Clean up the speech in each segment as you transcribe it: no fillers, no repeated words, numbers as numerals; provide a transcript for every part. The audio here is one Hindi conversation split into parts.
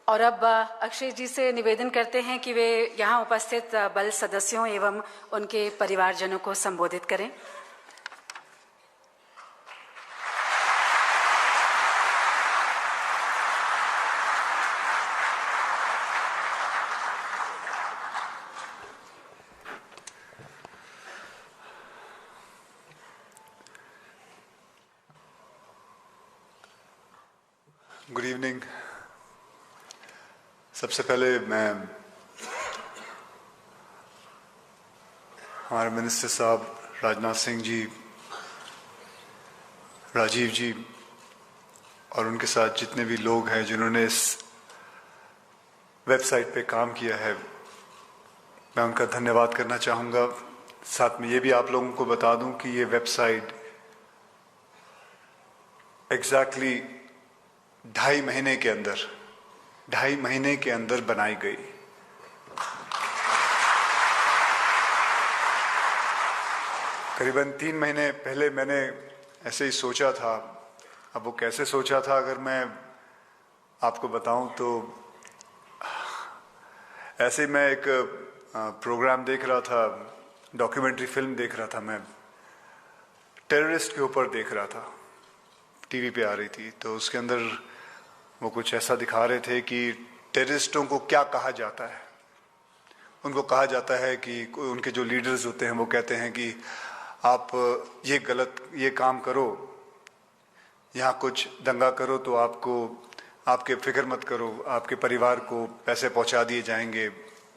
और अब अक्षय जी से निवेदन करते हैं कि वे यहाँ उपस्थित बल सदस्यों एवं उनके परिवारजनों को संबोधित करें। Good evening. सबसे पहले मैं हमारे मिनिस्टर साहब राजनाथ सिंह जी, राजीव जी और उनके साथ जितने भी लोग हैं जिन्होंने इस वेबसाइट पे काम किया है, मैं उनका धन्यवाद करना चाहूँगा। साथ में ये भी आप लोगों को बता दूं कि ये वेबसाइट एग्जैक्टली 2.5 महीने के अंदर बनाई गई। करीबन 3 महीने पहले मैंने ऐसे ही सोचा था। अब वो कैसे सोचा था अगर मैं आपको बताऊं तो ऐसे ही मैं एक प्रोग्राम देख रहा था, डॉक्यूमेंट्री फिल्म देख रहा था, मैं टेररिस्ट के ऊपर देख रहा था, टीवी पे आ रही थी। तो उसके अंदर वो कुछ ऐसा दिखा रहे थे कि टेररिस्टों को क्या कहा जाता है। उनको कहा जाता है कि उनके जो लीडर्स होते हैं वो कहते हैं कि आप ये काम करो, यहाँ कुछ दंगा करो तो आपके फिक्र मत करो, आपके परिवार को पैसे पहुँचा दिए जाएंगे,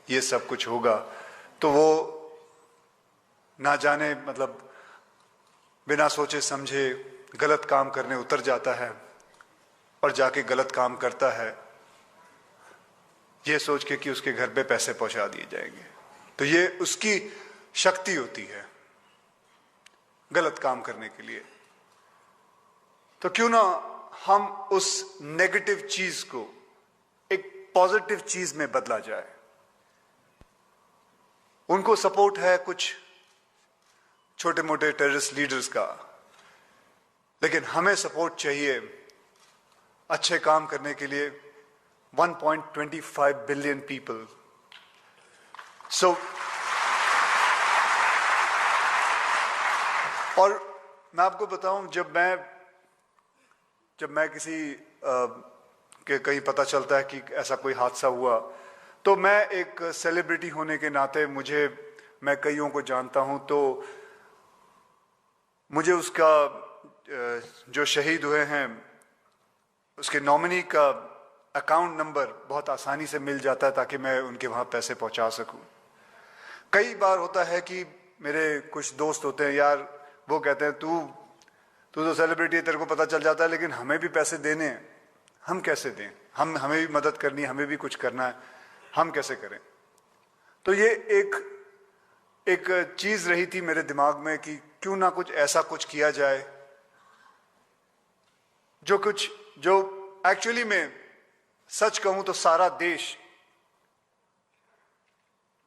ये सब कुछ होगा। तो वो ना जाने मतलब बिना सोचे समझे गलत काम करने उतर जाता है और जाके गलत काम करता है, ये सोच के कि उसके घर पे पैसे पहुंचा दिए जाएंगे। तो ये उसकी शक्ति होती है गलत काम करने के लिए। तो क्यों ना हम उस नेगेटिव चीज को एक पॉजिटिव चीज में बदला जाए। उनको सपोर्ट है कुछ छोटे मोटे टेररिस्ट लीडर्स का, लेकिन हमें सपोर्ट चाहिए अच्छे काम करने के लिए 1.25 बिलियन पीपल। सो और मैं आपको बताऊं, जब मैं किसी के कहीं पता चलता है कि ऐसा कोई हादसा हुआ, तो मैं एक सेलिब्रिटी होने के नाते मैं कईयों को जानता हूं, तो मुझे उसका जो शहीद हुए हैं उसके नॉमिनी का अकाउंट नंबर बहुत आसानी से मिल जाता है ताकि मैं उनके वहां पैसे पहुंचा सकूं। कई बार होता है कि मेरे कुछ दोस्त होते हैं, यार वो कहते हैं तू तो सेलिब्रिटी है, तेरे को पता चल जाता है, लेकिन हमें भी पैसे देने हैं, हम कैसे दें? हमें भी मदद करनी है, हमें भी कुछ करना है, हम कैसे करें? तो ये एक चीज रही थी मेरे दिमाग में कि क्यों ना कुछ ऐसा कुछ किया जाए जो एक्चुअली में सच कहूं तो सारा देश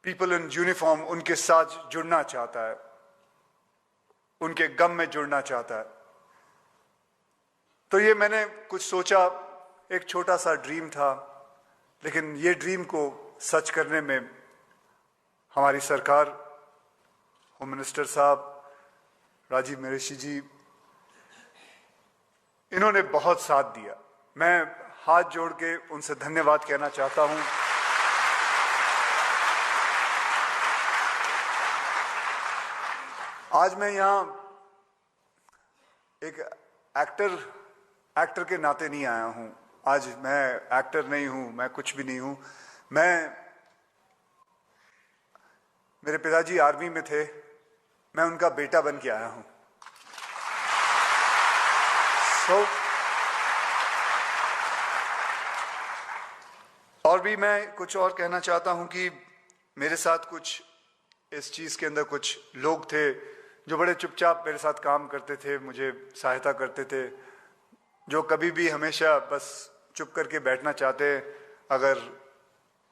पीपल इन यूनिफॉर्म उनके साथ जुड़ना चाहता है, उनके गम में जुड़ना चाहता है। तो ये मैंने कुछ सोचा, एक छोटा सा ड्रीम था, लेकिन ये ड्रीम को सच करने में हमारी सरकार, होम मिनिस्टर साहब राजीव मेहरिषि जी, इन्होंने बहुत साथ दिया। मैं हाथ जोड़ के उनसे धन्यवाद कहना चाहता हूं। आज मैं यहां एक एक्टर के नाते नहीं आया हूं। आज मैं एक्टर नहीं हूं, मैं कुछ भी नहीं हूं। मेरे पिताजी आर्मी में थे, मैं उनका बेटा बन के आया हूं। और भी मैं कुछ और कहना चाहता हूं कि मेरे साथ कुछ इस चीज के अंदर कुछ लोग थे जो बड़े चुपचाप मेरे साथ काम करते थे, मुझे सहायता करते थे, जो कभी भी हमेशा बस चुप करके बैठना चाहते। अगर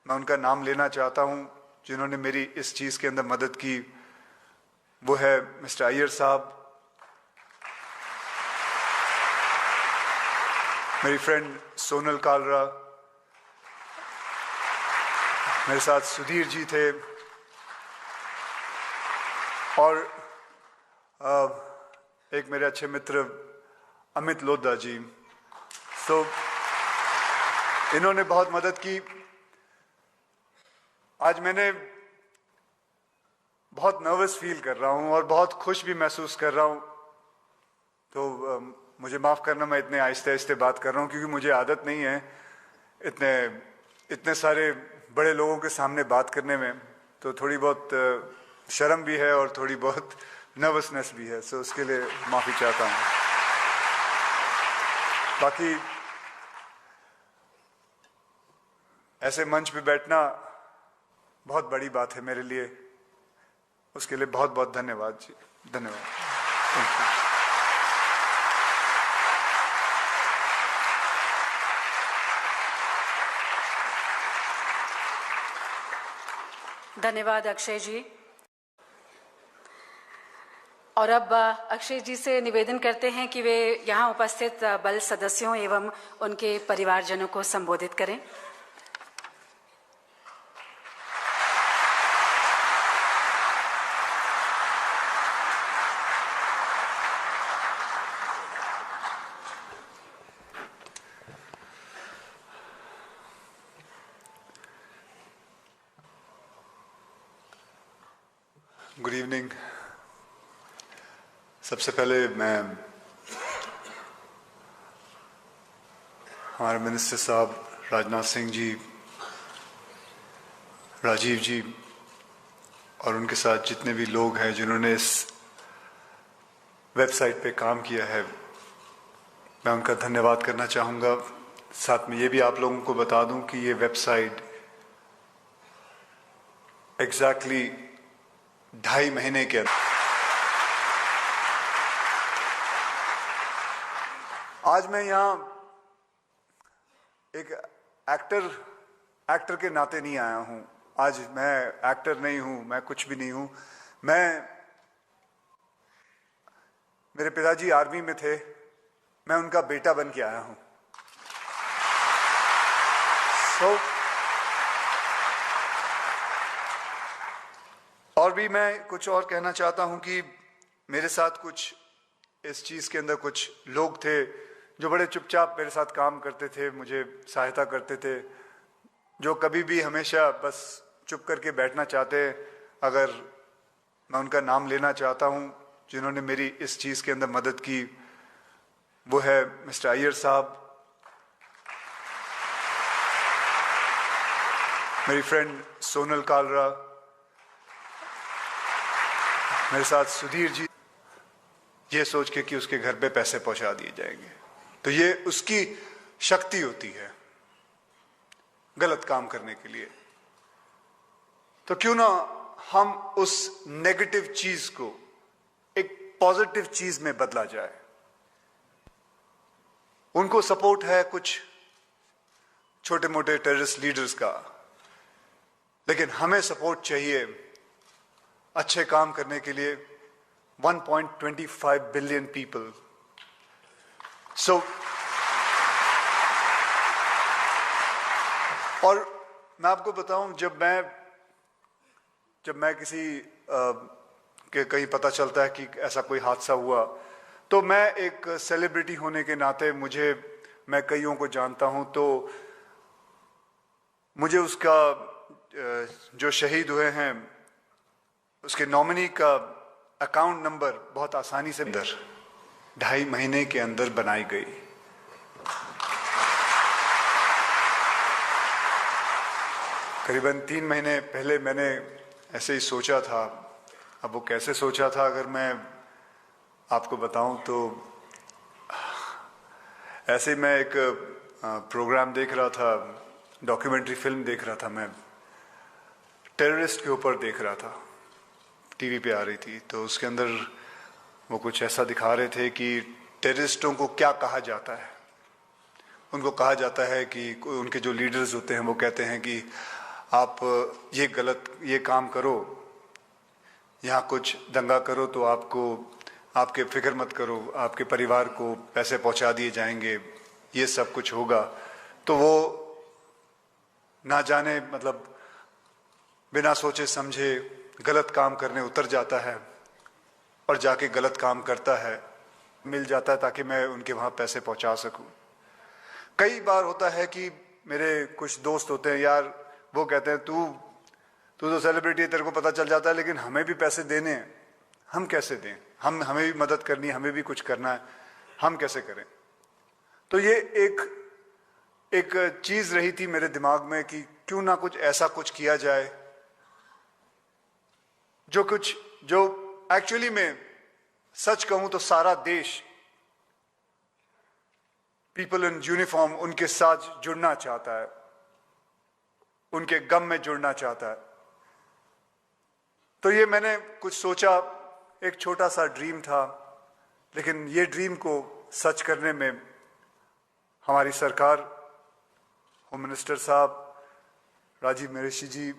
मैं उनका नाम लेना चाहता हूं जिन्होंने मेरी इस चीज के अंदर मदद की, वो है मिस्टर अय्यर साहब, मेरी फ्रेंड सोनल कालरा, मेरे साथ सुधीर जी थे और एक मेरे अच्छे मित्र अमित लोधा जी। तो इन्होंने बहुत मदद की। आज मैंने बहुत नर्वस फील कर रहा हूं और बहुत खुश भी महसूस कर रहा हूं। तो मुझे माफ करना, मैं इतने आहिस्ते आहिस्ते बात कर रहा हूं क्योंकि मुझे आदत नहीं है इतने सारे बड़े लोगों के सामने बात करने में। तो थोड़ी बहुत शर्म भी है और थोड़ी बहुत नर्वसनेस भी है, सो उसके लिए माफी चाहता हूं। बाकी ऐसे मंच पे बैठना बहुत बड़ी बात है मेरे लिए, उसके लिए बहुत बहुत धन्यवाद जी। धन्यवाद। Thank you. धन्यवाद अक्षय जी। और अब अक्षय जी से निवेदन करते हैं कि वे यहाँ उपस्थित बल सदस्यों एवं उनके परिवारजनों को संबोधित करें। Good evening. सबसे पहले मैं हमारे मिनिस्टर साहब राजनाथ सिंह जी, राजीव जी और उनके साथ जितने भी लोग हैं जिन्होंने इस वेबसाइट पे काम किया है, मैं उनका धन्यवाद करना चाहूँगा। साथ में ये भी आप लोगों को बता दूं कि ये वेबसाइट एग्जैक्टली 2.5 महीने के अंदर, आज मैं यहाँ एक एक्टर के नाते नहीं आया हूं। आज मैं एक्टर नहीं हूं, मैं कुछ भी नहीं हूं। मेरे पिताजी आर्मी में थे, मैं उनका बेटा बन के आया हूं। और भी मैं कुछ और कहना चाहता हूं कि मेरे साथ कुछ इस चीज के अंदर कुछ लोग थे जो बड़े चुपचाप मेरे साथ काम करते थे, मुझे सहायता करते थे, जो कभी भी हमेशा बस चुप करके बैठना चाहते। अगर मैं उनका नाम लेना चाहता हूं जिन्होंने मेरी इस चीज के अंदर मदद की, वो है मिस्टर अय्यर साहब, मेरी फ्रेंड सोनल कालरा, मेरे साथ सुधीर जी, ये सोच के कि उसके घर पे पैसे पहुंचा दिए जाएंगे। तो ये उसकी शक्ति होती है गलत काम करने के लिए। तो क्यों ना हम उस नेगेटिव चीज को एक पॉजिटिव चीज में बदला जाए। उनको सपोर्ट है कुछ छोटे मोटे टेररिस्ट लीडर्स का, लेकिन हमें सपोर्ट चाहिए अच्छे काम करने के लिए 1.25 बिलियन पीपल। और मैं आपको बताऊं, जब मैं किसी के कहीं पता चलता है कि ऐसा कोई हादसा हुआ, तो मैं एक सेलिब्रिटी होने के नाते मैं कईयों को जानता हूं, तो मुझे उसका जो शहीद हुए हैं उसके नॉमिनी का अकाउंट नंबर बहुत आसानी से 2.5 महीने के अंदर बनाई गई। करीबन 3 महीने पहले मैंने ऐसे ही सोचा था। अब वो कैसे सोचा था अगर मैं आपको बताऊं तो, ऐसे मैं एक प्रोग्राम देख रहा था, डॉक्यूमेंट्री फिल्म देख रहा था, मैं टेररिस्ट के ऊपर देख रहा था, टीवी पे आ रही थी। तो उसके अंदर वो कुछ ऐसा दिखा रहे थे कि टेररिस्टों को क्या कहा जाता है। उनको कहा जाता है कि उनके जो लीडर्स होते हैं वो कहते हैं कि आप ये काम करो, यहाँ कुछ दंगा करो तो आपके फिक्र मत करो, आपके परिवार को पैसे पहुंचा दिए जाएंगे, ये सब कुछ होगा। तो वो ना जाने मतलब बिना सोचे समझे गलत काम करने उतर जाता है और जाके गलत काम करता है, मिल जाता है ताकि मैं उनके वहाँ पैसे पहुँचा सकूँ। कई बार होता है कि मेरे कुछ दोस्त होते हैं, यार वो कहते हैं तू तो सेलिब्रिटी है, तेरे को पता चल जाता है, लेकिन हमें भी पैसे देने हैं, हम कैसे दें? हमें भी मदद करनी है, हमें भी कुछ करना है, हम कैसे करें? तो ये एक चीज रही थी मेरे दिमाग में कि क्यों ना कुछ ऐसा कुछ किया जाए जो एक्चुअली में सच कहूं तो सारा देश पीपल इन यूनिफॉर्म उनके साथ जुड़ना चाहता है, उनके गम में जुड़ना चाहता है। तो ये मैंने कुछ सोचा, एक छोटा सा ड्रीम था, लेकिन ये ड्रीम को सच करने में हमारी सरकार, होम मिनिस्टर साहब राजीव मेहरिषि जी,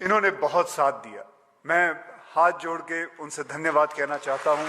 इन्होंने बहुत साथ दिया। मैं हाथ जोड़ के उनसे धन्यवाद कहना चाहता हूं।